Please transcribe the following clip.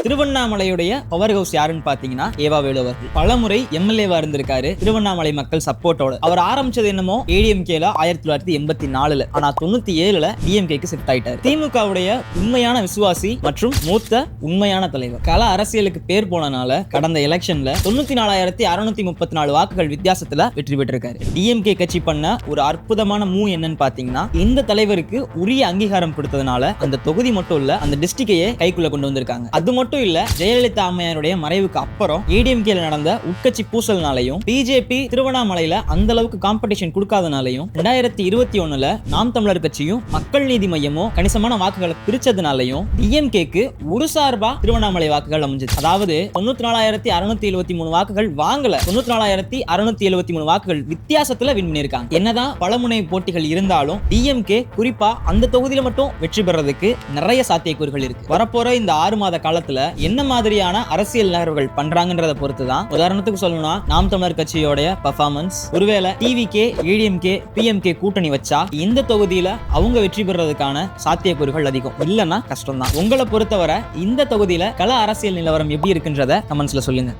திருவண்ணாமலையுடைய power house யாருன்னு பாத்தீங்கன்னா ஏவா வேலு அவர்கள். பலமுறை எம்எல்ஏவா இருந்திருக்காரு திருவண்ணாமலை மக்கள் சப்போர்ட்டோட. அவர் ஆரம்பிச்சது என்னமோ ஏடிஎம்கேல 1984, ஆனா 97ல டிஎம்கேக்கு ஷிஃப்ட் ஆயிட்டாரு. திமுகவுடைய உண்மையான விசுவாசி மற்றும் மூத்த உண்மையான தலைவர். கள அரசியலுக்கு பேர் போனனால கடந்த எலெக்ஷன்ல 94,634 வாக்குகள் வித்தியாசத்துல வெற்றி பெற்றிருக்காரு. டிஎம்கே கட்சி பண்ண ஒரு அற்புதமான மூவ் என்னன்னு பாத்தீங்கன்னா, இந்த தலைவருக்கு உரிய அங்கீகாரம் கொடுத்ததுனால அந்த தொகுதி மட்டும் இல்ல, அந்த டிஸ்ட்ரிக்டையே கைக்குள்ள கொண்டு வந்திருக்காங்க. அது மட்டும் இல்ல, ஜெயலலிதா அம்மையாருடைய மறைவுக்கு அப்புறம் ஏடிஎம்கேல நடந்த உட்கட்சி பூசல்னாலையும் பிஜேபி திருவண்ணாமலையில அந்த அளவுக்கு காம்படிஷன் கொடுக்காதனாலையும் 2021ல நாம் தமிழர் கட்சியும் மக்கள் நீதி மையமும் கணிசமான வாக்குகளை பிரிச்சதுனாலையும் டிஎம்கேக்கு ஒரு சார்பா திருவண்ணாமலை வாக்குகள் அமைஞ்சது. அதாவது 94,673 வாக்குகள் வாங்கல, 94,673 வாக்குகள் வித்தியாசத்துல வின் பண்ணிருக்காங்க. என்னதான் பலமுனை போட்டிகள் இருந்தாலும் டிஎம்கே குறிப்பா அந்த தொகுதியில மட்டும் வெற்றி பெறதுக்கு நிறைய சாத்தியக்கூறுகள் இருக்கு. வரப்போற இந்த 6 மாத காலத்துல என்ன மாதிரியான அரசியல் நகர்வுகள் பண்றாங்கன்றத பொறுத்துதான். உதாரணத்துக்கு சொல்லணும்னா, நாம் தமிழர் கட்சியோட பெர்ஃபார்மன்ஸ், ஒருவேளை டிவிகே ஏடிஎம்கே பிஎம்கே கூட்டணி வச்சா இந்த தொகுதியில அவங்க வெற்றி பெறதுக்கான சாத்தியக்கூறுகள் அதிகம், இல்லைன்னா கஷ்டம் தான். உங்களை பொறுத்தவரை இந்த தொகுதியில கள அரசியல் நிலவரம் எப்படி இருக்குன்றத கமெண்ட்ஸ்ல சொல்லுங்க.